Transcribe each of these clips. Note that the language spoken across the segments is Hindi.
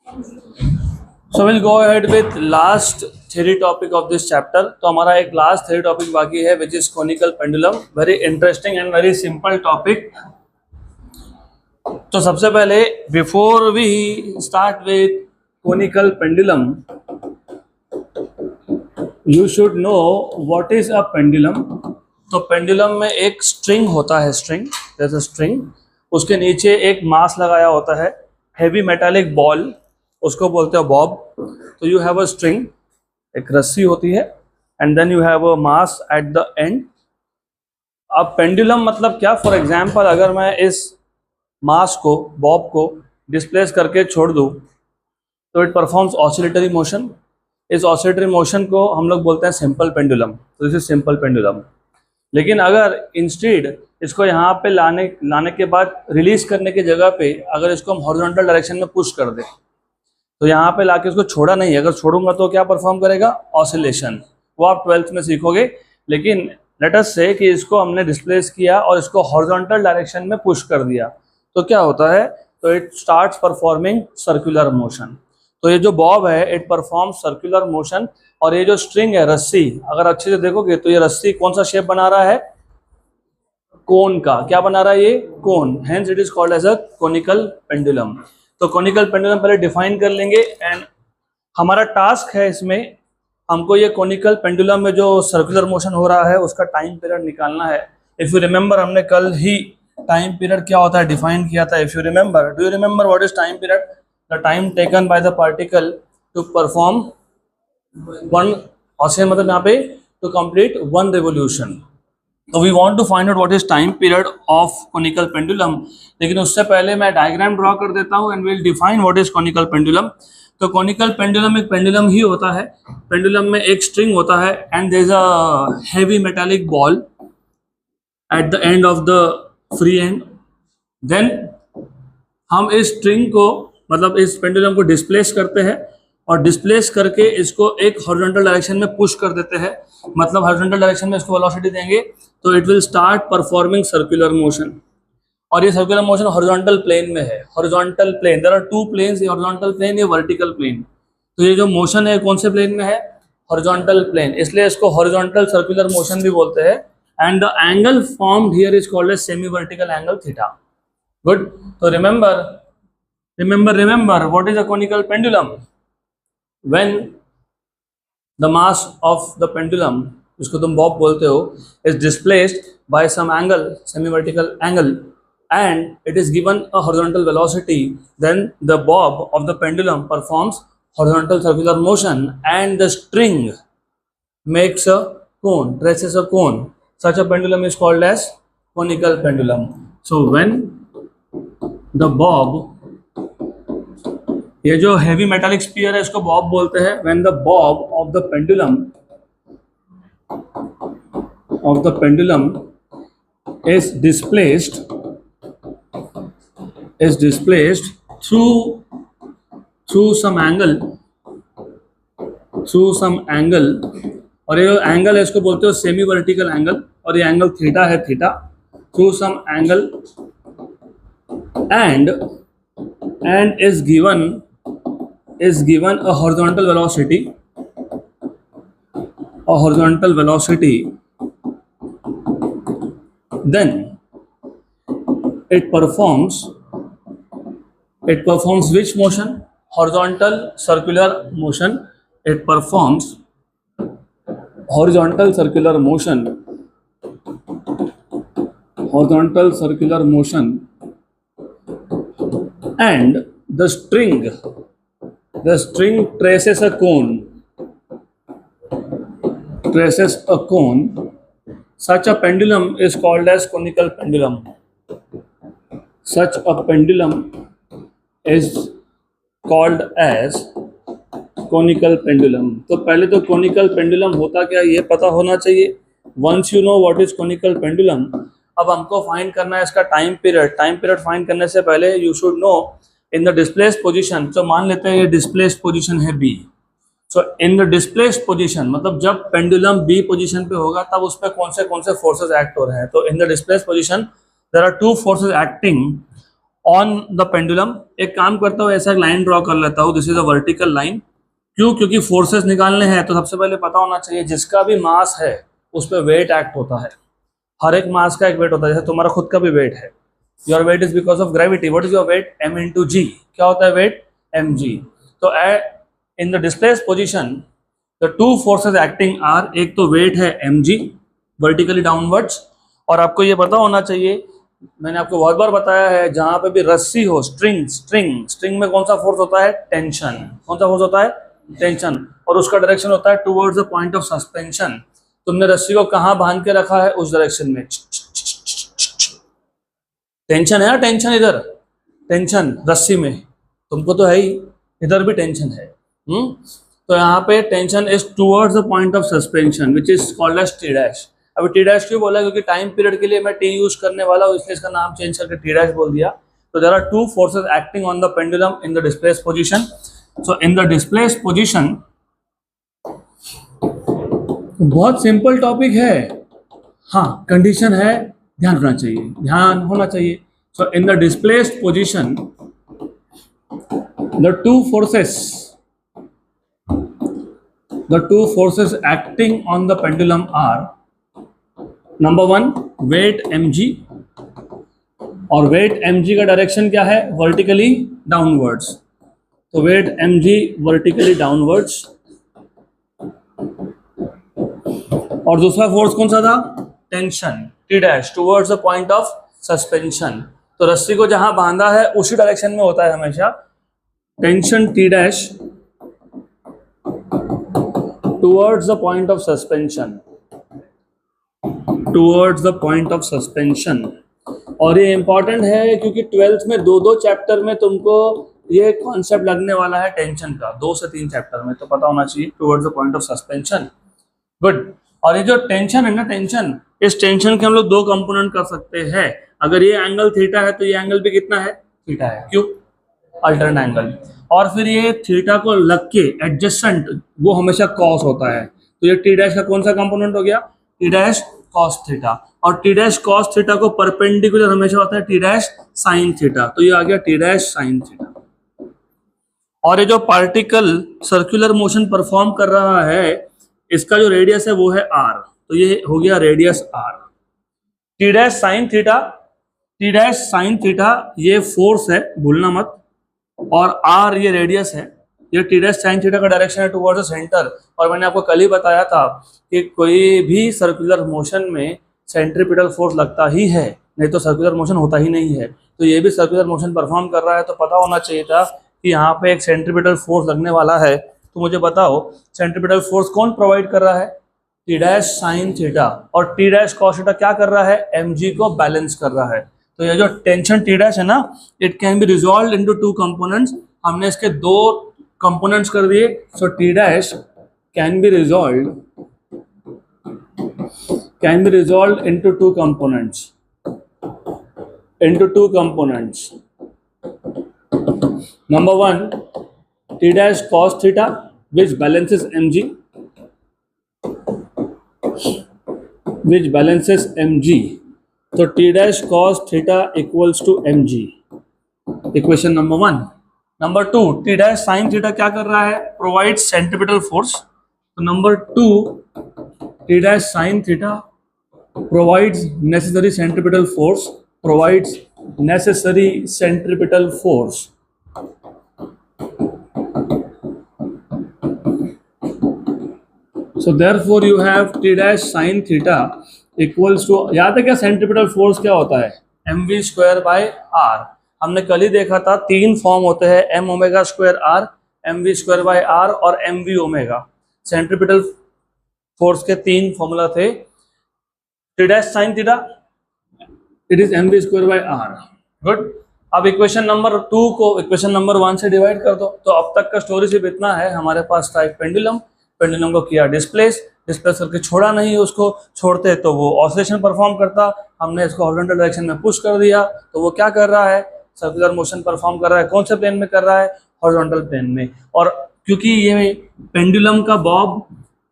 So we'll go ahead with last theory topic of this chapter. तो हमारा एक last theory topic बाकी है, which is conical pendulum. Very interesting and very simple topic. तो सबसे पहले before we start with conical pendulum, you should know what is a pendulum. तो pendulum में एक string होता है, string, there's a string. उसके नीचे एक मास लगाया होता है, heavy metallic ball, उसको बोलते हैं बॉब. तो यू हैव अ स्ट्रिंग, एक रस्सी होती है, and then you have a mass at the end. अब पेंडुलम मतलब क्या? फॉर एग्जांपल अगर मैं इस मास को, बॉब को डिस्प्लेस करके छोड़ दूं तो इट परफॉर्म्स ऑसिलेटरी मोशन. इस ऑसिलेटरी मोशन को हम लोग बोलते हैं सिंपल पेंडुलम. तो दिस इज सिंपल पेंडुलम. लेकिन अगर इंस्टेड इसको यहाँ पे लाने के बाद रिलीज करने की जगह पे अगर इसको हम हॉरिजॉन्टल डायरेक्शन में पुश कर दें, तो यहाँ पे लाके उसको छोड़ा नहीं, अगर छोड़ूंगा तो क्या परफॉर्म करेगा? ऑसिलेशन. वो आप 12th में सीखोगे. लेकिन लेट अस से कि इसको हमने डिस्प्लेस किया और इसको हॉरिजॉन्टल डायरेक्शन में पुश कर दिया, तो क्या होता है? तो it starts performing circular motion. तो ये जो बॉब है इट परफॉर्म सर्कुलर मोशन. और ये जो स्ट्रिंग है, रस्सी, अगर अच्छे से देखोगे तो ये रस्सी कौन सा शेप बना रहा है? कोन का. क्या बना रहा है? ये cone. Hence it is called as a conical pendulum. तो कोनिकल पेंडुलम पहले डिफाइन कर लेंगे, एंड हमारा टास्क है इसमें, हमको ये कोनिकल पेंडुलम में जो सर्कुलर मोशन हो रहा है उसका टाइम पीरियड निकालना है. इफ यू रिमेंबर, हमने कल ही टाइम पीरियड क्या होता है डिफाइन किया था. If you remember, do you remember what is time period? The time taken by the particle to perform one oscillation, मतलब यहाँ पे टू कंप्लीट वन रिवोल्यूशन. तो we want to find out what is time period of conical pendulum. लेकिन उससे पहले मैं डायग्राम ड्रॉ कर देता हूँ and will define what is conical pendulum. तो कोनिकल पेंडुलम एक पेंडुलम ही होता है. पेंडुलम में एक स्ट्रिंग होता है and there is a heavy metallic ball at the end of the free end. Then हम इस स्ट्रिंग को, मतलब इस पेंडुलम को डिस्प्लेस करते हैं और डिस्प्लेस करके इसको एक हॉरिजॉन्टल डायरेक्शन में पुश कर देते हैं. मतलब हॉरिजॉन्टल डायरेक्शन में इसको वेलोसिटी देंगे तो it will start performing circular motion. और ये सर्कुलर मोशन हॉरिजॉन्टल प्लेन में है. Horizontal plane, there are two planes, ये हॉरिजॉन्टल प्लेन, ये वर्टिकल प्लेन. तो ये जो मोशन है कौन से प्लेन में है? Horizontal plane. इसलिए इसको हॉरिजॉन्टल सर्कुलर मोशन भी बोलते हैं. And the angle formed here is called as semi vertical angle theta. Good. तो remember what is a conical pendulum? When the mass of the pendulum, जिसको तुम बॉब बोलते हो, is displaced by some angle, semi-vertical angle, and it is given a horizontal velocity, then the bob of the pendulum performs horizontal circular motion and the string makes a cone, traces a cone. Such a pendulum is called as conical pendulum. So when the bob, ये जो हेवी मेटालिक स्पीयर है इसको बॉब बोलते हैं. When the bob of the pendulum is displaced through some angle, और ये जो एंगल है इसको बोलते हो सेमी वर्टिकल एंगल, और ये एंगल थीटा है, theta. Through some angle and is given a horizontal velocity, then it performs which motion? Horizontal circular motion. It performs horizontal circular motion, and the string traces a cone. Such a pendulum is called as conical pendulum. Such a pendulum is called as conical pendulum. तो पहले तो conical pendulum होता क्या ये पता होना चाहिए. Once you know what is conical pendulum, अब हमको फाइंड करना है इसका time period. Time period find करने से पहले you should know in the displaced position. तो मान लेते हैं ये डिस्प्लेस्ड पोजीशन है B. So in the displaced position मतलब जब पेंडुलम बी पोजीशन पे होगा तब उस पर कौन से फोर्सेस एक्ट हो रहे हैं. तो in the displaced position there are two forces acting on the pendulum, एक काम करता हूँ, ऐसा एक लाइन ड्रॉ कर लेता हूँ, this is a vertical line. क्यों? क्योंकि फोर्सेस निकालने हैं तो सबसे पहले पता होना चाहिए जिसका भी मास है उस पर वेट एक्ट होता है। हर एक मास का एक वेट होता है, जैसे तुम्हारा खुद का भी वेट है। Your weight is because of gravity. What is your weight? m into g. क्या होता है वेट? mg। तो in the displaced position the two forces acting are, एक तो वेट है mg वर्टिकली डाउनवर्ड्स, और आपको ये पता होना चाहिए, मैंने आपको बहुत बार बताया है, जहां पे भी रस्सी हो, स्ट्रिंग में कौन सा फोर्स होता है? टेंशन। कौन सा फोर्स होता है? टेंशन। और उसका डायरेक्शन होता है towards the point of suspension. तुमने रस्सी को कहां बांध के रखा है? उस डायरेक्शन में। टेंशन है ना, टेंशन इधर, टेंशन रस्सी में, तुमको तो है ही, इधर भी टेंशन है। तो यहाँ पे tension is towards the point of suspension which is called as T dash. अभी टी डैश क्यों बोला? क्योंकि टाइम पीरियड के लिए मैं टी यूज करने वाला हूँ, इसलिए इसका नाम चेंज करके टी डैश बोल दिया। तो there are two forces acting on the pendulum in the displaced position. So in the displaced position, बहुत सिंपल टॉपिक है, हाँ कंडीशन है, ध्यान रखना चाहिए, ध्यान होना चाहिए। So in the displaced position the two forces acting on the pendulum are, number one weight mg, और weight mg का डायरेक्शन क्या है? Vertically downwards. तो weight mg वर्टिकली डाउनवर्ड्स, और दूसरा फोर्स कौन सा था? Tension T dash towards the point of suspension. तो रस्सी को जहां बांधा है उसी डायरेक्शन में होता है हमेशा tension T dash towards the point of suspension, towards the point of suspension. और ये इंपॉर्टेंट है क्योंकि 12th में दो चैप्टर में तुमको ये कॉन्सेप्ट लगने वाला है टेंशन का, 2 से 3 चैप्टर में, तो पता होना चाहिए towards the point of suspension. Good. और ये जो टेंशन है ना, टेंशन, इस टेंशन के हम लोग 2 कंपोनेंट कर सकते हैं। अगर ये एंगल थीटा है तो ये एंगल भी कितना है? थीटा है। क्यों? Alternate angle. और फिर ये थीटा को लग के एडजस्टेंट, वो हमेशा कॉस होता है। तो ये टी डैश का कौन सा कंपोनेंट हो गया? T dash cos theta. और टी डैश कॉस थीटा को परपेंडिकुलर हमेशा होता है टी डैश साइन थीटा। तो ये आ गया टी डैश साइन थीटा। और ये जो पार्टिकल सर्कुलर मोशन परफॉर्म कर रहा है, इसका जो रेडियस है वो है आर, तो ये हो गया radius R. T dash sine theta, T dash sine theta ये फोर्स है, भूलना मत, और आर ये रेडियस है। ये टी डैश साइन थीटा का डायरेक्शन है टुवर्ड्स द सेंटर। और मैंने आपको कल ही बताया था कि कोई भी सर्कुलर मोशन में सेंट्रीपिटल फोर्स लगता ही है, नहीं तो सर्कुलर मोशन होता ही नहीं है। तो ये भी सर्कुलर मोशन परफॉर्म कर रहा है, तो पता होना चाहिए था कि यहाँ पे एक सेंट्रीपिटल फोर्स लगने वाला है। तो मुझे बताओ सेंट्रीपिटल फोर्स कौन प्रोवाइड कर रहा है? T dash sine theta. और टी डैश कॉस थीटा क्या कर रहा है? mg को बैलेंस कर रहा है। तो ये जो टेंशन टी डैश है ना, it can be resolve into 2 components. हमने इसके 2 कंपोनेंट्स कर दिए। So T dash can be resolve into 2 components, Number 1, t dash cos theta, which balances mg. So t dash cos theta equals to mg. Equation number 1. Number 2, t dash sin theta क्या कर रहा है? Provides centripetal force. So number 2, t dash sin theta provides necessary centripetal force. So therefore you have t dash sin theta equals to, याद है क्या सेंट्रीपिटल फोर्स क्या होता है? mv square by r। हमने कल ही देखा था 3 फॉर्म होते हैं, m omega square r, mv square by r और mv ओमेगा। सेंट्रीपिटल फोर्स के 3 फॉर्मूला थे। t dash sin theta it is mv square by r। Good. अब इक्वेशन नंबर 2 को इक्वेशन नंबर 1 से डिवाइड कर दो। तो अब तक का स्टोरी सिर्फ इतना है, हमारे पास था एक पेंडुलम को किया डिस्प्लेस करके छोड़ा नहीं, उसको छोड़ते तो वो ऑसिलेशन परफॉर्म करता। हमने इसको हॉरिजॉन्टल डायरेक्शन में पुश कर दिया तो वो क्या कर रहा है? सर्कुलर मोशन परफॉर्म कर रहा है। कौन से प्लेन में कर रहा है? हॉरिजॉन्टल प्लेन में। और क्योंकि ये पेंडुलम का बॉब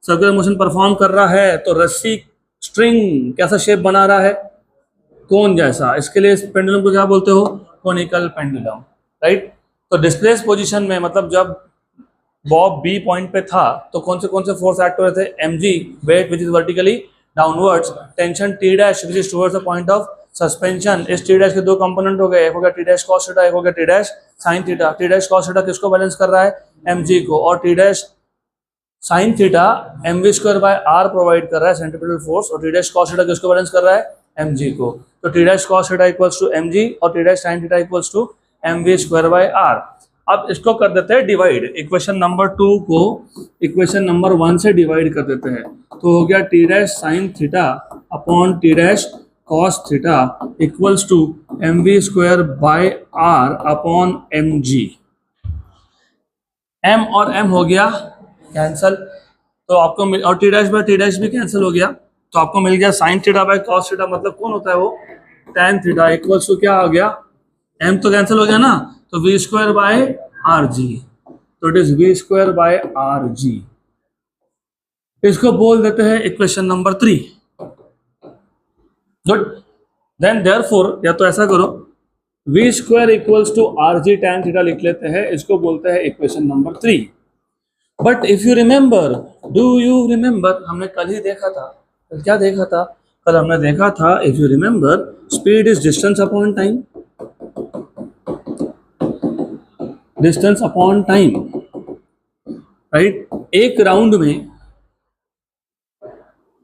सर्कुलर मोशन परफॉर्म कर रहा है तो रस्सी स्ट्रिंग कैसा शेप बना रहा है? कोन जैसा। इसके लिए इस पेंडुलम को क्या बोलते हो? Conical pendulum, right. तो डिस्प्लेस पोजीशन में मतलब जब बॉब बी पॉइंट पे था तो कौन से फोर्स एक्ट हो रहे थे, mg weight which is vertically downwards, tension t dash which is towards the point of suspension. इस t डैश के दो कंपोनेंट हो गए, एक हो गया t डैश cos थीटा, एक हो गया t dash sin theta. t dash cos theta किसको बैलेंस कर रहा है, mg को, और t dash sin theta mv square by r provide कर रहा है सेंट्रीपिटल फोर्स, और t डैश cos थीटा किसको बैलेंस कर रहा है, mg को। तो t dash cos theta equals to mg और t dash sin theta equals to mv square by r। अब इसको कर देते हैं डिवाइड, इक्वेशन नंबर 2 को इक्वेशन नंबर 1 से डिवाइड कर देते हैं। तो हो गया T dash sine theta upon T dash cos theta equals to M V square by R upon M G. M और एम हो गया कैंसल, तो आपको और T dash by T dash भी कैंसिल हो गया, तो आपको मिल गया sine theta by cos theta, मतलब कौन होता है वो, tan थीटा इक्वल्स टू क्या हो गया, एम तो कैंसिल हो गया ना, तो v square by r g, तो it is v square by r g. इसको बोल देते हैं equation number 3। Good, then therefore या तो ऐसा करो, v square equals to R G tan theta लिख लेते हैं, इसको बोलते हैं equation number 3। But if you remember, do you remember, हमने कल ही देखा था, कल क्या देखा था, कल हमने देखा था, if you remember, speed is distance upon time, distance upon time, right. एक राउंड में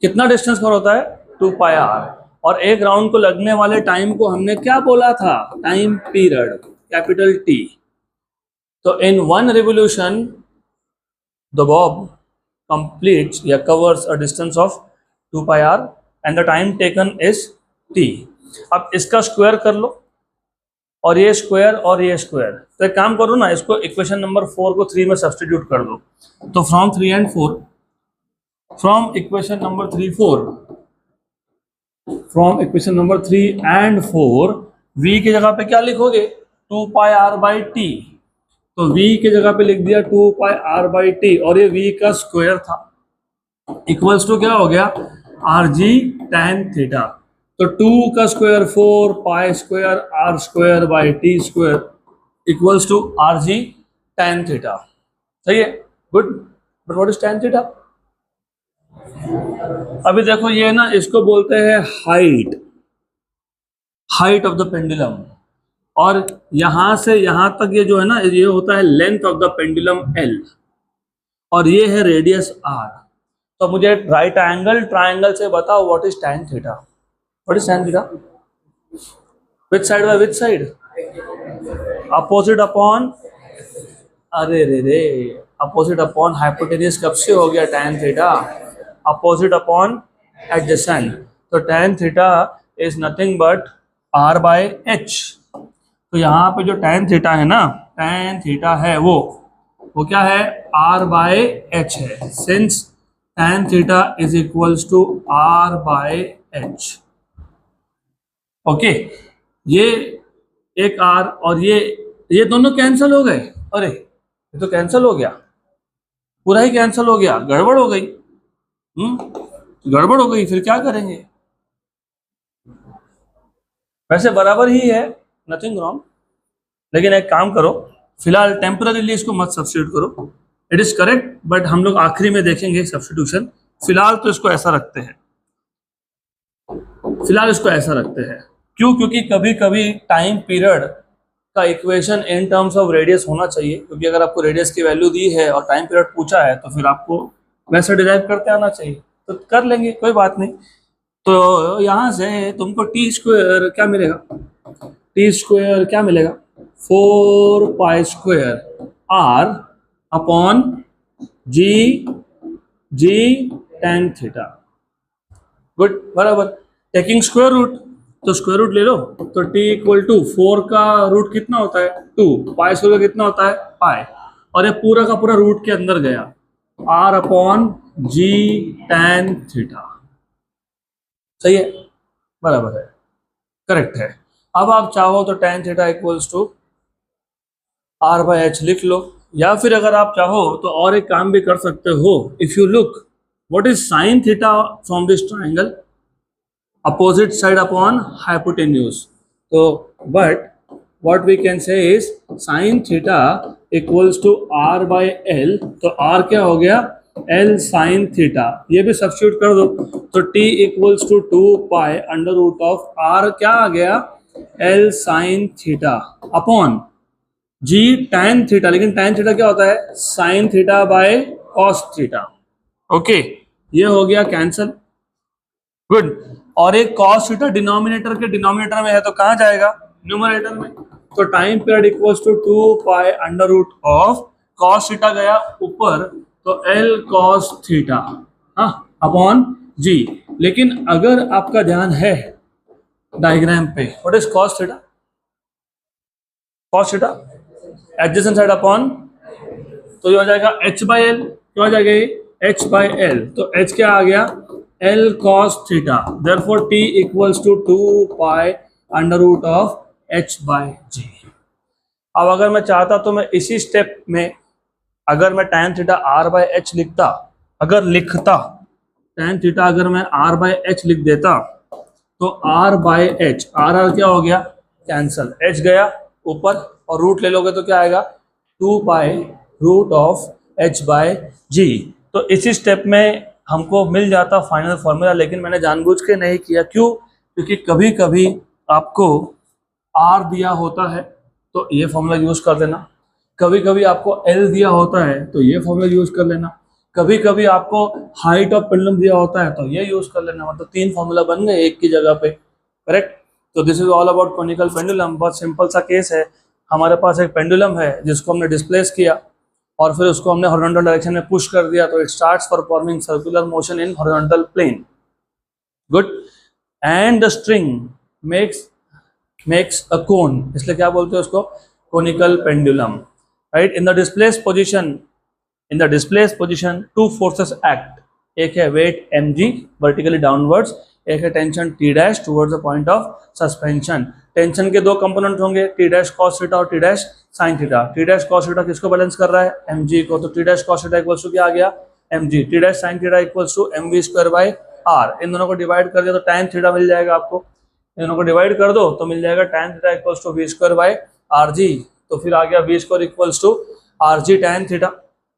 कितना डिस्टेंस कवर होता है, 2 पाई आर, और एक राउंड को लगने वाले टाइम को हमने क्या बोला था, टाइम पीरियड, कैपिटल टी। तो in 1 revolution the bob completes या covers a distance of 2 pi R and the time taken is T. अब इसका स्क्वायर कर लो, और ये स्क्वायर और ये स्क्वायर, तो एक काम करो ना, इसको इक्वेशन नंबर 4 को 3 में सब्स्टिट्यूट कर दो। तो from 3 and 4, from equation number 3 4, from equation number 3 and 4, v की जगह पे क्या लिखोगे, 2 पाई आर बाई टी। तो v की जगह पे लिख दिया 2 पाई आर बाई टी, और ये v का स्क्वायर था, इक्वल्स टू क्या हो गया, आर जी टैन थीटा। तो 2 का square 4 pi square R square by T square equals to R G tan theta. सही है, good. But what is tan theta? अभी देखो ये ना, इसको बोलते हैं height, height of the pendulum, और यहां से यहां तक ये जो है ना, ये होता है length of the pendulum L, और ये है रेडियस आर। तो मुझे राइट एंगल ट्राइंगल से बताओ what is tan theta, what is tan theta, which side by which side, opposite upon, अरे रे रे, अपोजिट अपॉन हाइपोटेन्यूज कब से हो गया tan theta, opposite upon adjacent. तो tan theta is nothing but r by h. तो यहाँ पे जो टैन थीटा है ना, टैन थीटा है वो क्या है, आर बाय एच है, since tan theta is equals to R by H. Okay, ये एक आर और ये दोनों कैंसिल हो गए, अरे ये तो कैंसिल हो गया, पूरा ही कैंसिल हो गया, गड़बड़ हो गई, गड़बड़ हो गई, फिर क्या करेंगे, वैसे बराबर ही है, नथिंग रॉन्ग, लेकिन एक काम करो, फिलहाल टेम्पररीली इसको मत सब्स्टिट्यूट करो, इट इज करेक्ट, बट हम लोग आखिरी में देखेंगे सब्स्टिट्यूशन। फिलहाल तो इसको ऐसा रखते हैं, फिलहाल इसको ऐसा रखते हैं, क्यों, क्योंकि कभी कभी टाइम पीरियड का equation in terms of radius होना चाहिए, क्योंकि अगर आपको रेडियस की वैल्यू दी है और टाइम पीरियड पूछा है तो फिर आपको वैसा डिराइव करते आना चाहिए, तो कर लेंगे, कोई बात नहीं। तो यहाँ से तुमको टी स्क्वायर क्या मिलेगा, टी स्क्वायर क्या मिलेगा, 4 pi square R upon G tan theta, good, बराबर। टेकिंग स्क्वायर रूट, तो स्क्वायर रूट ले लो, तो t इक्वल टू 4 का रूट कितना होता है 2, पाई स्क्वायर कितना होता है पाई, और ये पूरा का पूरा रूट के अंदर गया, r upon G tan theta. सही है, बराबर है, करेक्ट है। अब आप चाहो तो tan theta equals to R by H लिख लो, या फिर अगर आप चाहो तो और एक काम भी कर सकते हो, if you look what is sine theta from this triangle, opposite side upon hypotenuse. तो but what we can say is sin theta equals to r by l. तो r क्या हो गया, l sin theta. ये भी सब्स्टिट्यूट कर दो तो t equals to 2 pi under root of r क्या आ गया, l sin theta upon g tan theta. लेकिन tan theta क्या होता है, sin theta by cos theta. Okay, ये हो गया कैंसल. गुड. और एक cos थीटा डिनोमिनेटर के डिनोमिनेटर में है तो कहाँ जाएगा, न्यूमरेटर में. तो time period equals to 2 pi under root of cos theta गया ऊपर तो L cos theta upon G. लेकिन अगर आपका ध्यान है डायग्राम पे, what is cos theta, cos theta adjacent side upon, तो ये हो जाएगा h बाई एल. क्या हो जाएगा ये, h बाई एल. तो h क्या आ गया, L cos theta. Therefore t equals to 2 pi under root of h by g. अब अगर मैं चाहता तो मैं इसी स्टेप में अगर मैं tan theta r by h लिखता, अगर लिखता tan theta अगर मैं r by h लिख देता तो r by h, r क्या हो गया, कैंसल, h गया ऊपर और रूट ले लोगे तो क्या आएगा, 2 pi root of h by g. तो इसी स्टेप में हमको मिल जाता फाइनल फॉर्मूला. लेकिन मैंने जानबूझ के नहीं किया, क्यों, क्योंकि कभी कभी आपको r दिया होता है तो ये फॉर्मूला यूज कर देना, कभी कभी आपको l दिया होता है तो ये फॉर्मूला यूज कर लेना, कभी कभी आपको हाइट ऑफ पेंडुलम दिया होता है तो ये यूज कर लेना. मतलब 3 फॉर्मूला बन गए एक की जगह पे, करेक्ट. तो this is all about conical pendulum. बहुत सिंपल सा केस है. हमारे पास एक पेंडुलम है जिसको हमने डिस्प्लेस किया और फिर उसको हमने हॉरिजॉन्टल डायरेक्शन में पुश कर दिया तो it starts performing circular motion in horizontal plane. Good. And the string makes a cone, इसलिए क्या बोलते हैं उसको, conical pendulum. Right. In the displace position 2 forces act. एक है वेट mg वर्टिकली डाउनवर्ड्स, एक है tension t dash towards the point of suspension. Tension के 2 कंपोनेंट होंगे, t डैश cos थीटा और t dash sin theta. t dash cos theta किसको बैलेंस कर रहा है, mg को. तो t dash cos theta equals to क्या आ गया, mg. t dash sin theta equals to mv square by r. इन दोनों को डिवाइड कर दिया तो tan थीटा मिल जाएगा आपको. इन दोनों को डिवाइड कर दो तो मिल जाएगा tan theta equals to v square by rg. तो फिर आ गया v square equals to rg tan theta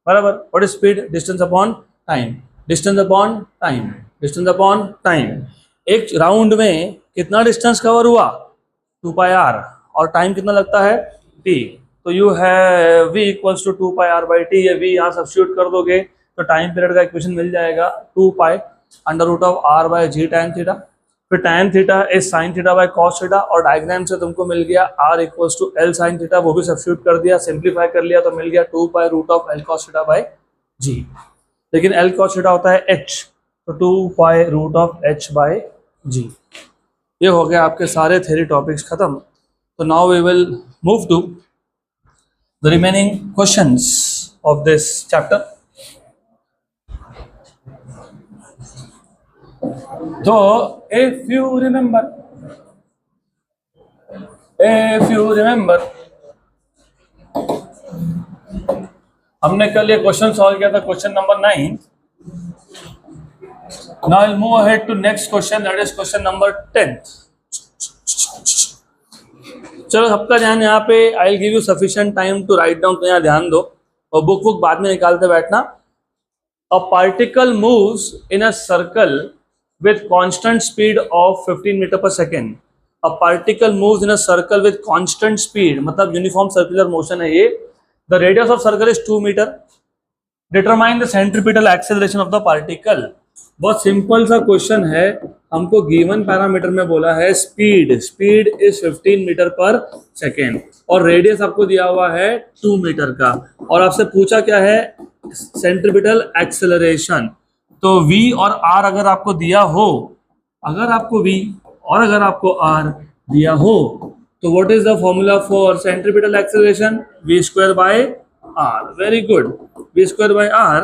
बराबर. What is speed, distance upon time, distance upon time, distance upon time. एक राउंड में कितना डिस्टेंस कवर हुआ, 2 पाई r, और टाइम कितना लगता है, t. तो you have v equals to 2 pi r by t. ये v यहाँ सब्स्टिट्यूट कर दोगे तो टाइम पीरियड का इक्वेशन मिल जाएगा 2 pi under root of r by G tan theta. फिर tan theta is sin theta by cos theta और डायग्राम से तुमको मिल गया r equals to l sin theta. वो भी सब्स्टिट्यूट कर दिया, सिंप्लीफाई कर लिया तो मिल गया 2 pi root of l cos theta by g. लेकिन l cos थीटा होता है h, तो 2 pi root of h by g. ये हो गया आपके सारे थ्योरी टॉपिक्स खत्म. तो now we will move to the remaining questions of this chapter. तो if you remember हमने कल ये क्वेश्चन सॉल्व किया था, question number 9. Now I'll move ahead to next question, that is question number 10. चलो सबका ध्यान यहाँ पे, I'll give you sufficient time to write down. तो यहाँ ध्यान दो और बुक बाद में निकालते बैठना. A particle moves in a circle with constant speed of 15 meter per second. A particle moves in a circle with constant speed, मतलब यूनिफॉर्म सर्कुलर मोशन है ये. The radius of circle is 2 meter. Determine the centripetal acceleration of the particle. बहुत सिंपल सा क्वेश्चन है. हमको गिवन पैरामीटर में बोला है speed is 15 metre per second और रेडियस आपको दिया हुआ है 2 मीटर का, और आपसे पूछा क्या है, सेंट्रिपिटल एक्सेलरेशन. तो v और r अगर आपको दिया हो, अगर आपको v और अगर आपको r दिया हो तो what is the formula for centripetal acceleration, v square by r. Very good, v square by r.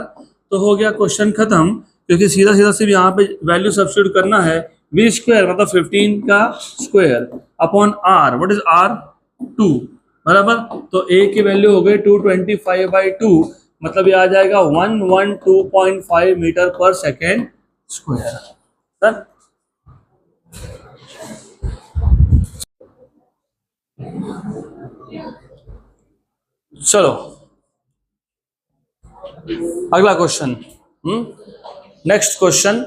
तो हो गया क्वेश्चन खत्म, क्योंकि सीधा सिर्फ यहाँ पे वैल्यू सब्स्टिट्यूट करना है. v स्क्वायर मतलब 15 का square upon r, what is r, 2 बराबर. तो a की वैल्यू हो गई 225/2, मतलब ये आ जाएगा 112.5 metre per second square. Sir चलो अगला question. Next question,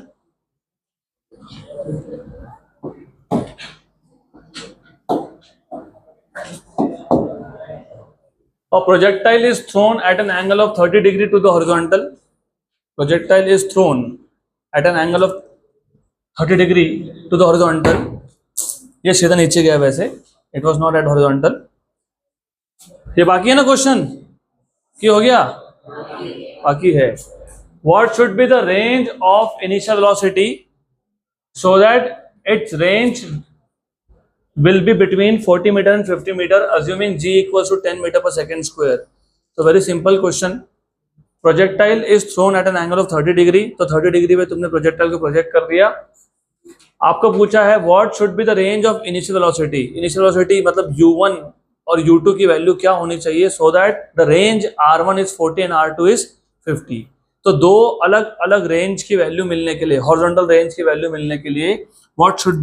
a projectile is thrown at an angle of 30 degree to the horizontal. Projectile is thrown at an angle of 30 degree to the horizontal. ये सीधा नीचे गया वैसे, it was not at horizontal. ये बाकी है ना क्वेश्चन कि हो गया? बाकी है। What should be the range of initial velocity so that its range will be between 40 meter and 50 meter, assuming g equals to 10 meter per second square? So very simple question. Projectile is thrown at an angle of 30 degree, तो 30 डिग्री में तुमने प्रोजेक्टाइल को प्रोजेक्ट कर दिया। आपको पूछा है what should be the range of initial velocity. Initial velocity मतलब u1 और u2 की वैल्यू क्या होनी चाहिए so that the range r1 is 40 and r2 is 50। तो दो अलग अलग रेंज की वैल्यू मिलने के लिए, हॉरिजॉन्टल रेंज की वैल्यू मिलने के लिए what should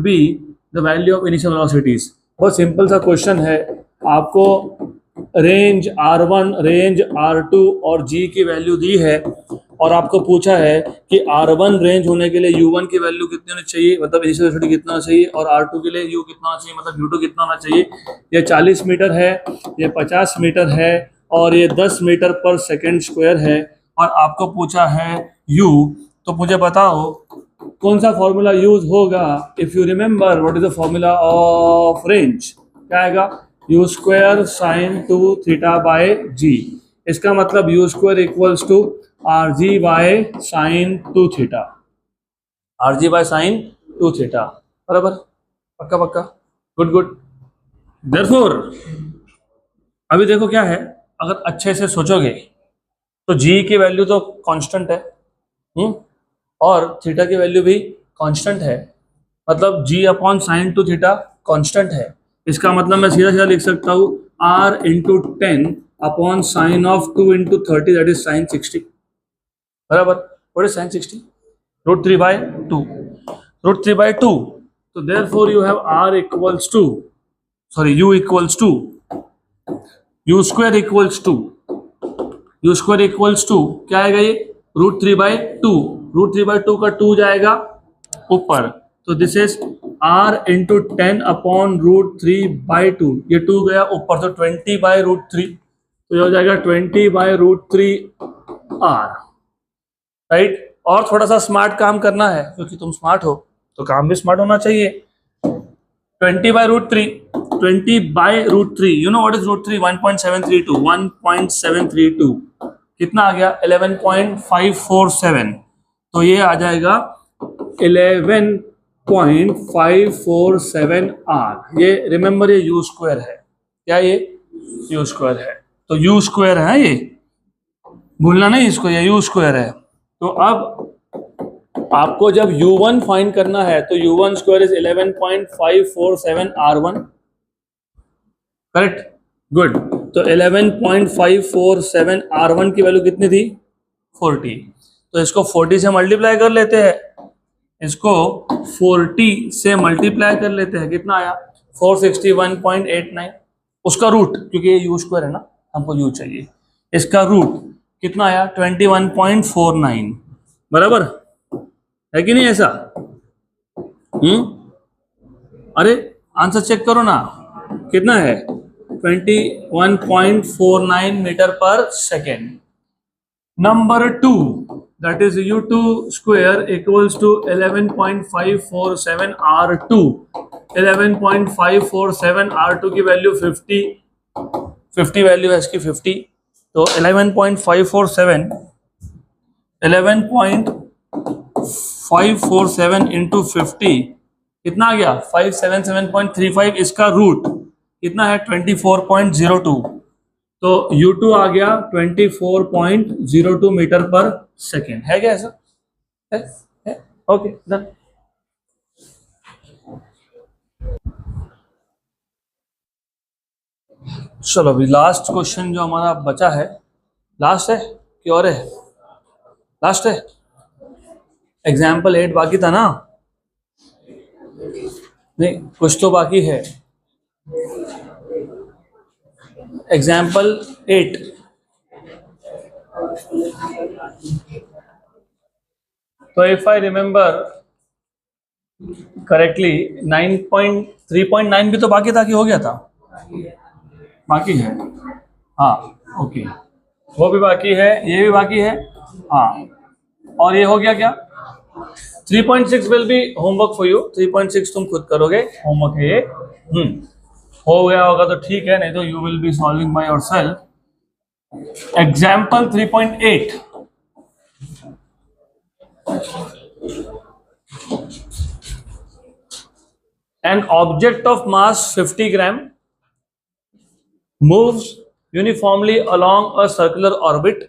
be the value of initial velocities. बहुत सिंपल सा क्वेश्चन है। आपको रेंज r1, रेंज r2 और g की वैल्यू दी है और आपको पूछा है कि r1 रेंज होने के लिए u1 की वैल्यू कितनी होनी चाहिए, मतलब इनिशियल वेलोसिटी कितना होना चाहिए, और r2 के लिए u कितना होना चाहिए, मतलब u2 कितना होना चाहिए। ये 40 मीटर है, ये 50 मीटर है और ये 10 मीटर पर सेकेंड स्क्वायर है और आपको पूछा है u। तो मुझे बताओ कौन सा फॉर्मूला यूज होगा। If you remember what is the formula of range, क्या आएगा? U square sine 2 theta by g. इसका मतलब u square equals to are g by sine 2 theta, r g by sine 2 theta. बराबर, पक्का पक्का, गुड गुड। देयरफॉर अभी देखो क्या है, अगर अच्छे से सोचोगे तो जी की वैल्यू तो कांस्टेंट है, और थीटा की वैल्यू भी कांस्टेंट है, मतलब जी अपॉन साइन 2 थीटा कांस्टेंट है। इसका मतलब मैं सीधा सीधा लिख सकता हूँ r into 10 upon sine of 2 into 30 that is sine 60। बराबर, what is sine 60? Root 3 by 2, root 3 by 2। तो therefore you have r equals to, sorry u equals to, u square equals to, u square equals to क्या आएगा? ये रूट 3 बाय 2, रूट 3 बाय 2 का 2 जाएगा ऊपर, तो this is r into 10 upon root 3 by 2। ये 2 गया ऊपर, तो 20 बाय रूट 3, तो ये हो जाएगा 20 बाय रूट 3 r, राइट। और थोड़ा सा स्मार्ट काम करना है क्योंकि तुम स्मार्ट हो तो काम भी स्मार्ट होना चाहिए। 20 by root 3, 20 by root 3, you know what is root 3? 1.732, 1.732 कितना आ गया? 11.547। तो ये आ जाएगा 11.547 r। ये रिमेंबर ये यू स्क्वायर है, क्या ये यू स्क्वायर है, तो यू स्क्वायर है, ये भूलना नहीं इसको, ये यू स्क्वायर है। तो अब आपको जब u1 फाइंड करना है तो u1 square is 11.547 r1, correct, good. तो 11.547 r1 की वैल्यू कितनी थी? 40। तो इसको 40 से मल्टीप्लाई कर लेते हैं, इसको 40 से मल्टीप्लाई कर लेते हैं, कितना आया? 461.89। उसका रूट, क्योंकि ये यू स्क्वायर है ना, हमको यू चाहिए, इसका रूट कितना आया? 21.49। बराबर है कि नहीं ऐसा? अरे आंसर चेक करो ना, कितना है? 21.49 metre per second. Number 2, that is u2 square equals to 11.547 r2। 11.547 r2 की वैल्यू 50 वैल्यू है इसकी 50। तो 11.547 इंटू 50 कितना आ गया? 577.35। इसका रूट कितना है? 24.02। तो u2 आ गया 24.02 मीटर पर सेकेंड। है क्या ऐसा? है? Okay done. चलो अभी लास्ट क्वेश्चन जो हमारा बचा है, लास्ट है कि और है? लास्ट है। एग्जाम्पल 8 बाकी था ना। नहीं, कुछ तो बाकी है। एग्जाम्पल 8, तो इफ आई रिमेंबर करेक्टली 9.3.9 भी तो बाकी था कि हो गया था? बाकी है, हाँ, ओके, वो भी बाकी है, ये भी बाकी है, हाँ, और ये हो गया क्या? 3.6 will be homework for you. 3.6 तुम खुद करोगे, होमवर्क है ये। हो गया होगा तो ठीक है, नहीं तो you will be solving by yourself. Example 3.8, an object of mass 50 gram moves uniformly along a circular orbit.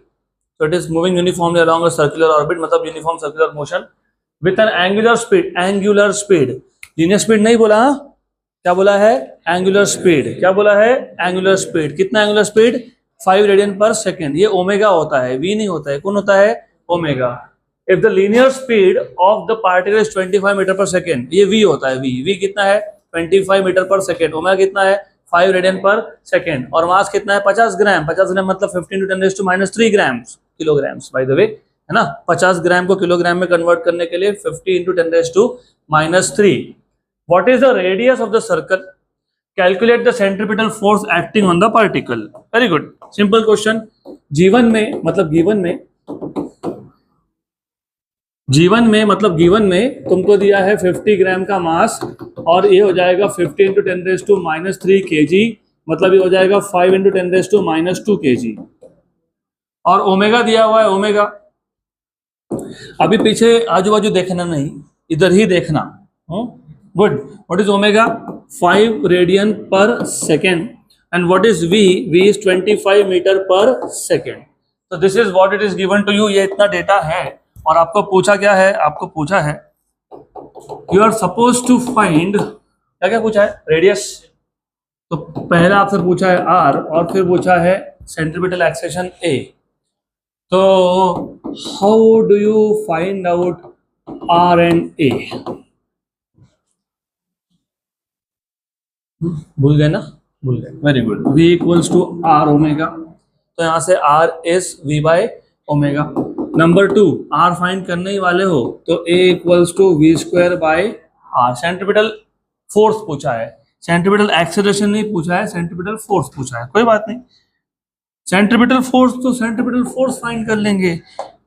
So it is moving uniformly along a circular orbit, मतलब uniform circular motion with an angular speed. Angular speed, linear speed नहीं बोला, क्या बोला है? Angular speed. क्या बोला है? Angular speed. कितना angular speed? 5 radian per second. ये ओमेगा होता है, वी नहीं होता है। कौन होता है? Omega. If the linear speed of the particle is 25 metre per second, ये वी होता है। वी कितना है? 25 मीटर पर सेकेंड। ओमेगा कितना है? 5 रेडियन पर सेकेंड। और मास कितना है? 50 ग्राम। 50 ग्राम मतलब 15 × 10⁻³ grams, kilograms by the way, है ना। 50 ग्राम को किलोग्राम में कन्वर्ट करने के लिए 50 × 10⁻³ What is the radius of the circle? Calculate the centripetal force acting on the particle. Very good. Simple question. जीवन में मतलब गिवन में तुमको दिया है 50 ग्राम का मास, और ये हो जाएगा 50 × 10⁻³ kg, मतलब ये हो जाएगा 5 × 10⁻² kg। और ओमेगा दिया हुआ है, ओमेगा। अभी पीछे आजू बाजू देखना नहीं, इधर ही देखना। Good. What is omega? 5 radian per second. And what is V? V is 25 meter per second. So this is what it is given to you. ये इतना डेटा है, और आपको पूछा क्या है? आपको पूछा है you are supposed to find, क्या पूछा है? रेडियस। तो पहला आपसे पूछा है R, और फिर पूछा है सेंट्रीपिटल एक्सेलेरेशन A। तो how do you find out R and A? भूल गए ना? भूल गए, very good. V equals to R omega, तो यहाँ से R is V by omega. Number 2, R find करने ही वाले हो तो A equals to V² by R। Centripetal force पूछा है, सेंट्रीपिटल एक्सेलरेशन नहीं पूछा है, सेंट्रीपिटल फोर्स पूछा है। कोई बात नहीं, सेंट्रीपिटल फोर्स तो सेंट्रीपिटल फोर्स फाइंड कर लेंगे।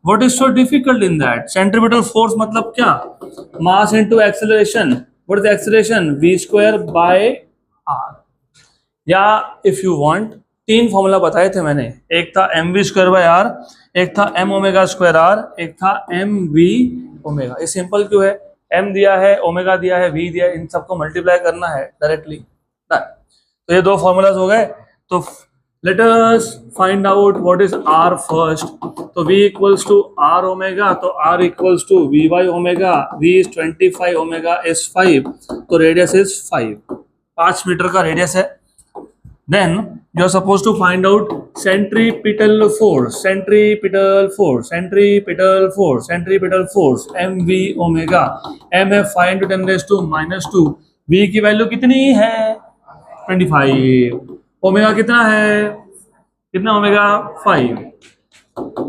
What is so difficult in that? Centripetal force मतलब क्या? Mass into acceleration. What is acceleration? V² by R। या इफ यू वांट, 3 फॉर्मूला बताए थे मैंने, एक था mv² बाय R, एक था m⍵² R, एक था mv ओमेगा। ये सिंपल क्यों है? m दिया है, ओमेगा दिया है, v दिया है, इन सबको मल्टीप्लाई करना है डायरेक्टली। तो ये 2 फॉर्मूलाज हो गए। तो let us find out what is R first. तो v equals to R omega, तो R equals to v by omega. v is 25, omega is 5, तो रेडियस इज 5 मीटर का रेडियस है। Then you are suppose to find out centripetal force, mv omega. m है 5 × 10⁻²। v की वैल्यू कितनी है? 25। ओमेगा कितना है? कितना ओमेगा? 5।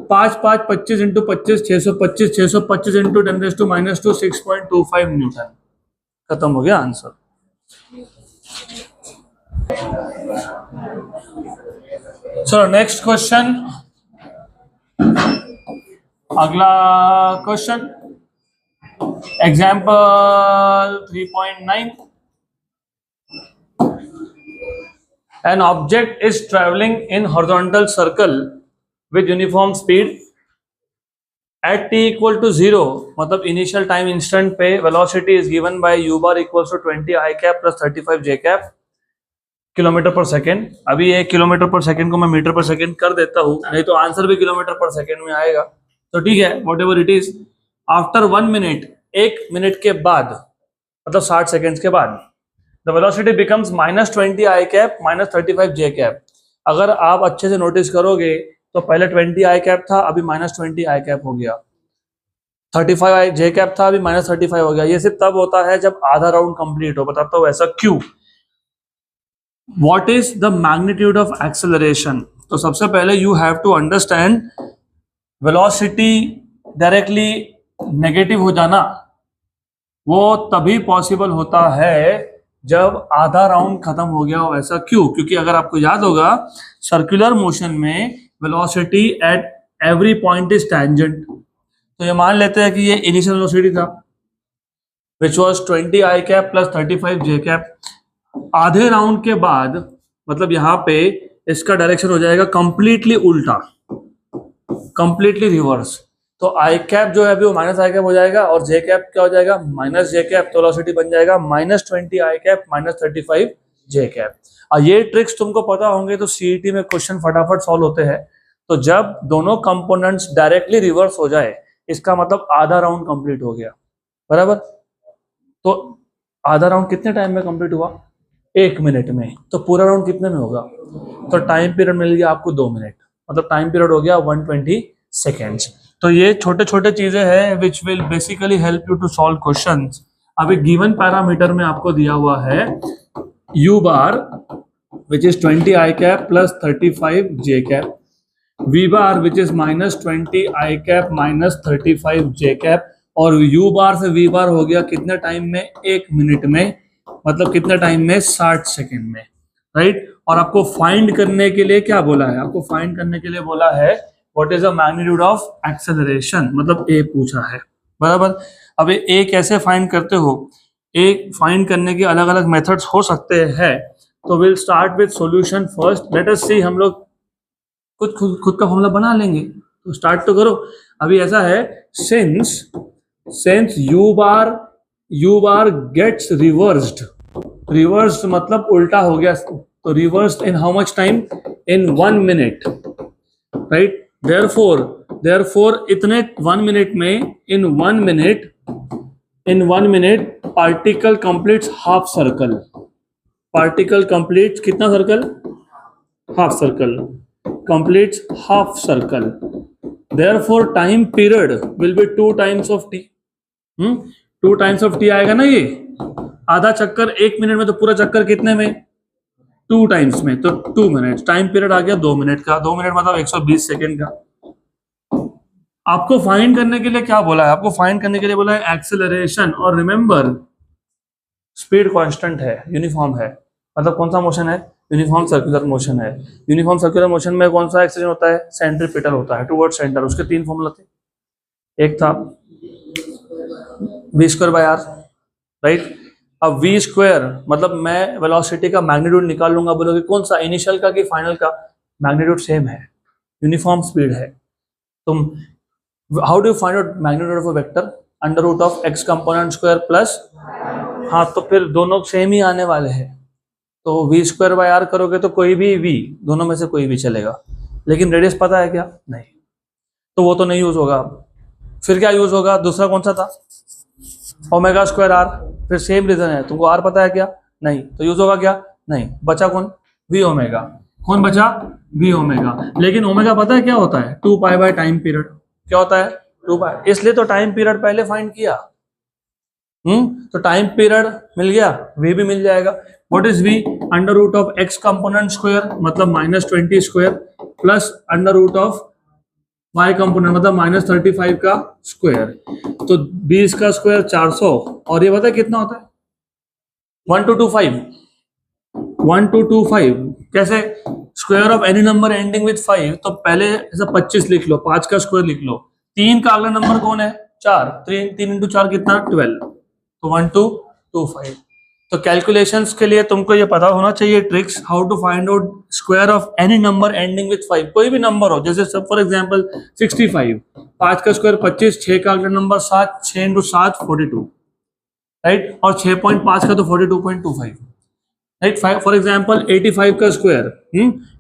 5 5 25 × 25 625, 625 × 10⁻², 6.25 न्यूटन। खत्म हो गया आंसर। चलो नेक्स्ट क्वेश्चन, अगला question, example 3.9। An object is traveling in horizontal circle with uniform speed at t equal to 0, मतलब इनिशियल टाइम इंस्टेंट पे velocity is given by u bar equals to 20 i cap plus 35 j cap kilometre per second. अभी ये किलोमीटर पर सेकेंड को मैं मीटर पर सेकेंड कर देता हूँ, नहीं तो आंसर भी किलोमीटर पर सेकेंड में आएगा। तो ठीक है, what ever it is. After 1 minute, 1 minute के बाद, मतलब 60 सेकेंड्स के बाद, the velocity becomes -20 i cap -35 j cap. अगर आप अच्छे से नोटिस करोगे तो पहले 20 i कैप था, अभी -20 i कैप हो गया। 35 जे कैप था, अभी -35 हो गया। ये सिर्फ तब होता है जब आधा राउंड कंप्लीट हो। बताता हूँ ऐसा क्यों। What is the magnitude of acceleration? तो सबसे पहले you have to understand velocity directly negative हो जाना वो तभी पॉसिबल होता है जब आधा राउंड खत्म हो गया हो। ऐसा क्यों? क्योंकि अगर आपको याद होगा सर्कुलर मोशन में velocity at every point is tangent. तो ये मान लेते हैं कि ये इनिशियल वेलोसिटी था which was 20 i cap plus 35 j cap. आधे राउंड के बाद मतलब यहाँ पे इसका डायरेक्शन हो जाएगा कंप्लीटली उल्टा, कंप्लीटली रिवर्स। तो आई कैप जो है अभी वो माइनस आई कैप हो जाएगा और जे कैप क्या हो जाएगा? माइनस जे कैप। तो वेलोसिटी बन जाएगा -20 आई कैप -35 जे कैप। और ये ट्रिक्स तुमको पता होंगे तो सीईटी में क्वेश्चन फटाफट सॉल्व होते हैं। तो जब दोनों कंपोनेंट्स डायरेक्टली रिवर्स हो जाए इसका मतलब आधा राउंड कंप्लीट हो गया, बराबर। तो आधा राउंड कितने टाइम में कंप्लीट हुआ? 1 मिनट में। तो पूरा राउंड कितने में होगा? तो टाइम पीरियड मिल गया आपको 2 मिनट, मतलब टाइम पीरियड हो गया 120 सेकेंड्स। तो ये छोटे छोटे चीजें हैं which will basically help you to solve questions. अभी गिवन पैरामीटर में आपको दिया हुआ है u bar which is 20 i cap plus 35 j cap, v bar which is -20 i cap -35 j cap, और u बार से v बार हो गया कितने टाइम में? 1 मिनट में, मतलब कितने टाइम में? 60 सेकेंड में, राइट। और आपको फाइंड करने के लिए क्या बोला है? आपको फाइंड करने के लिए बोला है what is the magnitude of acceleration, मतलब a पूछा है, बराबर। अब a कैसे फाइंड करते हो? a फाइंड करने के अलग अलग मेथड्स हो सकते हैं। तो will start with solution first. Let us see, हम लोग खुद का फॉर्मूला बना लेंगे। तो स्टार्ट तो करो। अभी ऐसा है, सिंस u बार गेट्स रिवर्स्ड मतलब उल्टा हो गया, तो reversed in how much time? In 1 minute, right. Therefore इतने 1 मिनट में, in 1 minute particle completes half circle. Particle completes कितना circle? Half circle. completes half circle. Therefore time period will be 2 times of t. 2 times of t आएगा ना। ये आधा चक्कर 1 मिनट में, तो पूरा चक्कर कितने में? 2 टाइम्स में, तो 2 मिनट। टाइम पीरियड आ गया 2 मिनट का। 2 मिनट मतलब 120 सेकेंड का। आपको फाइंड करने के लिए क्या बोला है? आपको फाइंड करने के लिए बोला है एक्सेलरेशन। और रिमेंबर स्पीड कांस्टेंट है, यूनिफॉर्म है। मतलब कौन सा मोशन है? यूनिफॉर्म सर्कुलर मोशन है। यूनिफॉर्म सर्कुलर मोशन में कौन सा एक्सेलरेशन होता है? सेंट्रीपिटल होता है, टुवर्ड सेंटर। उसके 3 फॉर्मूला थे। एक था v²/r, राइट। अब v² मतलब मैं वेलोसिटी का मैग्नीट्यूड निकाल लूंगा। बोलोगे कौन सा, इनिशियल का कि फाइनल का? मैग्नीट्यूड सेम है, यूनिफॉर्म स्पीड है। तुम how do you find out magnitude of a vector? √(x component plus, हाँ तो फिर दोनों सेम ही आने वाले हैं। तो v²/r करोगे तो कोई भी v, दोनों में से कोई भी चलेगा। लेकिन रेडियस पता है क्या? नहीं, तो वो तो नहीं यूज होगा। फिर क्या यूज होगा? दूसरा कौन सा था? ω²r। फिर सेम रीजन है, तुमको r पता है क्या? नहीं, तो यूज होगा क्या? नहीं। बचा कौन? vω। कौन बचा? vω। लेकिन ओमेगा पता है क्या होता है? 2π टाइम पीरियड। क्या होता है? 2π। इसलिए तो टाइम पीरियड पहले फाइंड किया। तो टाइम पीरियड मिल गया, v भी मिल जाएगा। What is v? √(x कंपोनेंट² मतलब -20² प्लस √(y कंपोनेंट मतलब -35 का स्क्वायर। तो 20 का स्क्वायर 400, और ये पता है कितना होता है? 1225। कैसे? Square of any number ending with 5। तो पहले ऐसा 25 लिख लो, 5 का स्क्वायर लिख लो। 3 का अगला नंबर कौन है? 4। 3 × 4 कितना? 12। तो 1225। तो कैलकुलेशंस के लिए तुमको ये पता होना चाहिए tricks, how to find out square of any number ending with 5। कोई भी नंबर हो, जैसे फॉर एग्जांपल 65। 5 का स्क्वायर 25, 6 का अगला नंबर 7, 6 × 7 42, राइट। और 6.5 का तो 42.25, राइट। फॉर एग्जांपल 85 का स्क्वायर,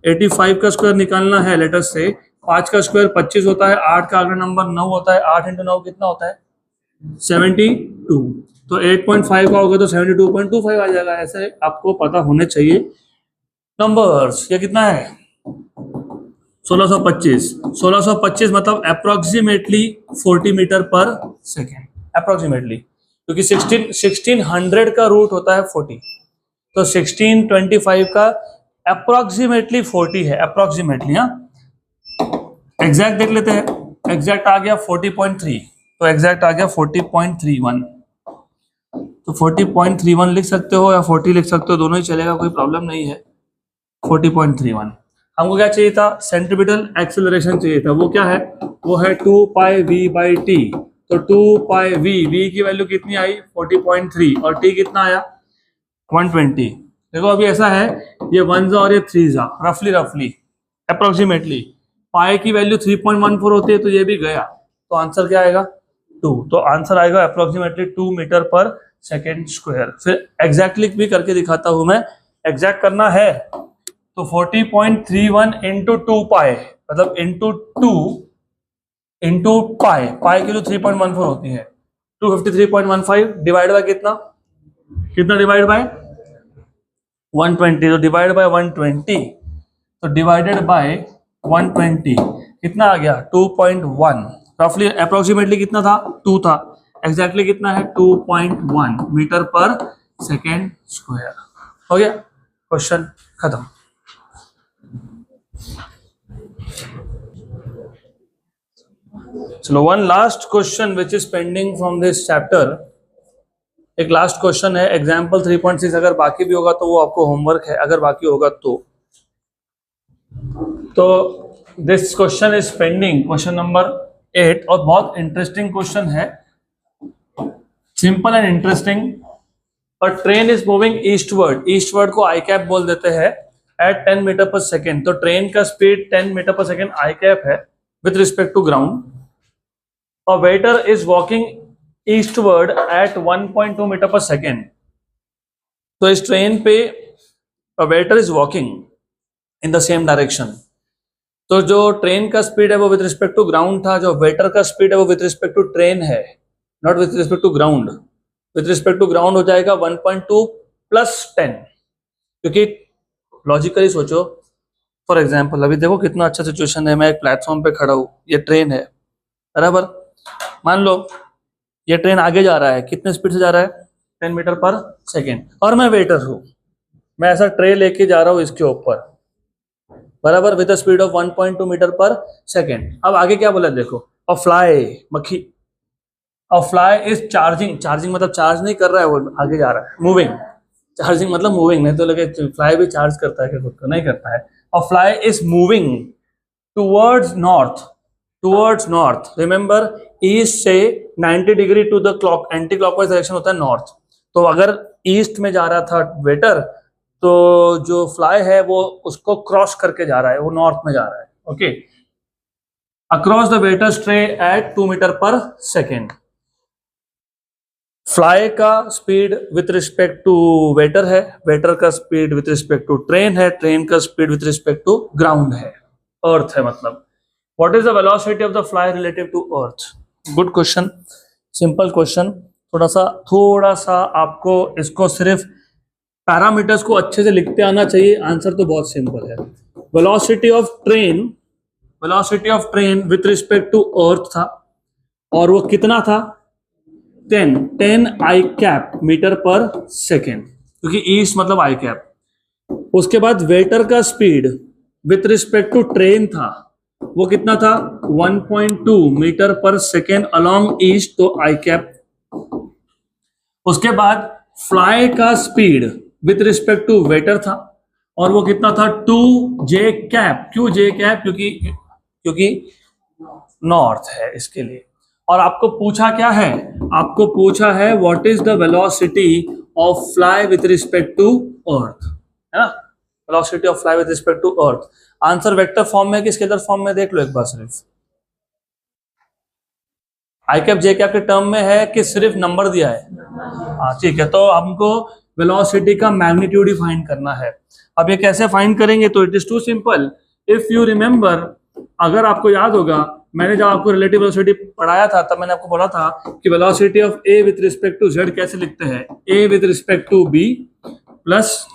85 का स्क्वायर निकालना है। लेट अस से 5 का स्क्वायर 25 होता है, 8 का अगला नंबर 9 होता है, 8 × 9 कितना होता है? 72। तो 8.5 का होगा तो 72.25 आ जाएगा। ऐसे आपको पता होने चाहिए नंबर्स। ये कितना है? 1625 मतलब approximately 40 metre per second, approximately, क्योंकि 1600 का रूट होता है 40, तो 1625 का अप्रोक्सीमेटली 40 है, अप्रोक्सीमेटली। हाँ, एग्जैक्ट देख लेते हैं, एग्जैक्ट आ गया 40.3, तो एग्जैक्ट आ गया 40.31, तो 40.31 लिख सकते हो या 40 लिख सकते हो, दोनों ही चलेगा, कोई प्रॉब्लम नहीं है। 40.31 हमको क्या चाहिए था, सेंट्रीपिटल एक्सेलरेशन चाहिए था, वो क्या है, वो है 2 पाई v बाई टी, तो 2 पाई v की वैल्यू कितनी आई 40.3 और t कितना आया 120। देखो अभी ऐसा है, ये 1 और ये 3 रफली अप्रोक्सीमेटली पाई की वैल्यू 3.14 होती है, तो ये भी गया, तो आंसर क्या आएगा 2, तो आंसर आएगा approximately 2 metre per second square. फिर एग्जैक्टली भी करके दिखाता हूं मैं, एग्जैक्ट करना है तो 40.31 इंटू 2 पाई, मतलब इंटू 2 इंटू पाई, पाई की जो 3.14 होती है 253.15 डिवाइड बाय कितना डिवाइड बाय 120, तो डिवाइड बाय 120, तो डिवाइडेड बाय 120 कितना आ गया 2.1, रफली अप्रोक्सीमेटली कितना था 2 था, एग्जैक्टली कितना है 2.1 मीटर पर सेकेंड स्क्वायर। हो गया, क्वेश्चन खत्म। चलो, one last question which is pending from this chapter, एक लास्ट क्वेश्चन है एग्जाम्पल 3.6, अगर बाकी भी होगा तो वो आपको होमवर्क है, अगर बाकी होगा तो this question is pending, question number 8, और बहुत इंटरेस्टिंग क्वेश्चन है, simple and interesting. A train is moving eastward को आई कैप बोल देते हैं, एट 10 मीटर पर सेकेंड, तो ट्रेन का speed 10 metre per second i cap है with respect to ground. A waiter is walking eastward at 1.2 metre per second, तो इस ट्रेन पे a waiter is walking in the same direction, तो जो ट्रेन का स्पीड है वो विथ रिस्पेक्ट टू ग्राउंड था, जो वेटर का स्पीड है वो विथ रिस्पेक्ट टू ट्रेन है, not with respect to ground. With respect to ground हो जाएगा 1.2 प्लस 10, क्योंकि लॉजिकली सोचो, फॉर एग्जाम्पल अभी देखो कितना अच्छा सिचुएशन है, मैं एक प्लेटफॉर्म पे खड़ा हूँ, ये ट्रेन है बराबर, मान लो ये ट्रेन आगे जा रहा है, कितने स्पीड से जा रहा है 10 मीटर पर सेकेंड, और मैं वेटर हूँ, मैं ऐसा ट्रे लेके जा रहा हूँ इसके ऊपर बराबर, with speed of 1.2 metre per second. अब आगे क्या बोला देखो, और फ्लाई मक्खी, और फ्लाई इज चार्जिंग मतलब चार्ज नहीं कर रहा है, वो आगे जा रहा है, मूविंग, चार्जिंग मतलब मूविंग, नहीं तो लगे फ्लाई भी चार्ज करता है कि खुद को, नहीं करता है। और fly is moving towards north, remember east से 90 degree to the clock, anti clockwise direction होता है नॉर्थ, तो अगर ईस्ट में जा रहा था वेटर, तो जो फ्लाई है वो उसको क्रॉस करके जा रहा है, वो नॉर्थ में जा रहा है, okay. Across the waiter's tray at 2 metre per second, fly का speed with respect to waiter है, वेटर का speed with respect to train है, ट्रेन का speed with respect to ground है, अर्थ है मतलब। What is the velocity of the fly relative to earth? Good question, simple question, थोड़ा सा आपको इसको सिर्फ पैरामीटर्स को अच्छे से लिखते आना चाहिए, आंसर तो बहुत सिंपल है। Velocity of train with respect to earth था, और वो कितना था 10 i cap metre per second, क्योंकि ईस्ट मतलब आई कैप। उसके बाद वेटर का speed with respect to train था, वो कितना था 1.2 metre per second along east, तो आई कैप। उसके बाद फ्लाई का speed with respect to waiter था, और वो कितना था 2 जे कैप, क्यों जे कैप, क्योंकि नॉर्थ है इसके लिए। और आपको पूछा क्या है, आपको पूछा है what is the velocity of fly with respect to earth, है ना, velocity of fly with respect to earth. Answer vector form में कि स्केलर फॉर्म में, देख लो एक बार, सिर्फ आई कैप जे कैप के टर्म में है कि सिर्फ नंबर दिया है? हाँ ठीक है, तो हमको वेलोसिटी का मैग्नीट्यूड ही फाइंड करना है। अब ये कैसे फाइंड करेंगे, तो it is too simple. If you remember, अगर आपको याद होगा, मैंने जब आपको रिलेटिव वेलोसिटी पढ़ाया था तब मैंने आपको बोला था कि velocity of A with respect to Z कैसे लिखते हैं, A with respect to B plus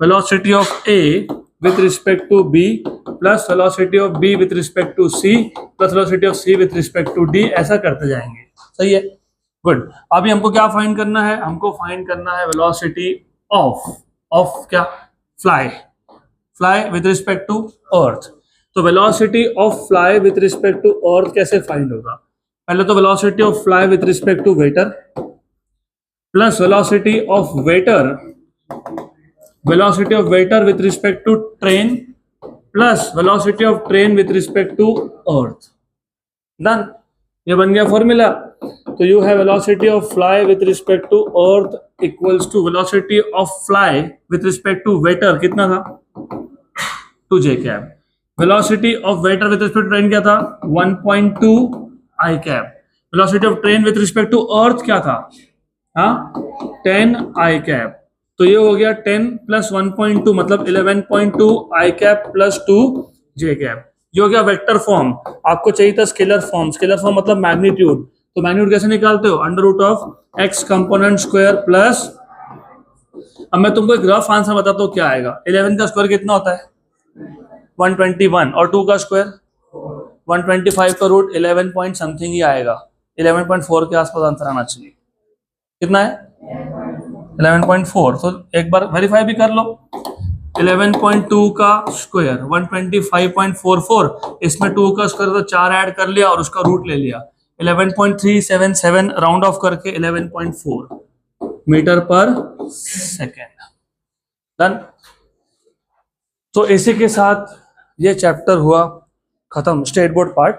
velocity of A with respect to B plus velocity of B with respect to C plus velocity of C with respect to D, ऐसा करते जाएंगे। सही है, गुड। अभी हमको क्या फाइंड करना है, हमको फाइंड करना है वेलोसिटी ऑफ क्या, fly with respect to earth. तो velocity of fly with respect to earth कैसे फाइंड होगा, पहले तो velocity of fly with respect to waiter plus velocity of waiter with respect to train plus velocity of train with respect to earth. Done, ये बन गया फॉर्मूला। तो you have velocity of fly with respect to earth equals to velocity of fly with respect to waiter, कितना था 2j cap. Velocity of waiter with respect to train क्या था 1.2 i cap. Velocity of train with respect to earth क्या था, हाँ 10 i कैप। तो ये हो गया 10 प्लस 1.2 मतलब 11.2 i cap plus 2 j cap. ये हो गया वेक्टर फॉर्म। आपको चाहिए था स्केलर फॉर्म, स्केलर फॉर्म मतलब मैग्नीट्यूड। तो मैग्नीट्यूड कैसे निकालते हो, under root of x component square plus, अब मैं तुमको एक रफ आंसर बताता हूँ क्या आएगा। 11 का स्क्वायर कितना होता है 121 और 2 का स्क्वायर 125 का रूट 11 पॉइंट समथिंग ही आएगा, 11.4 के आसपास आंसर आना चाहिए। कितना है 11.4। तो एक बार वेरीफाई भी कर लो, 11.2 का स्क्वायर 125.44, इसमें 2 का स्क्वायर तो 4 ऐड कर लिया और उसका रूट ले लिया, 11.377 राउंड ऑफ करके 11.4 मीटर पर सेकेंड। डन। तो इसी के साथ ये चैप्टर हुआ खत्म, स्टेट बोर्ड पार्ट।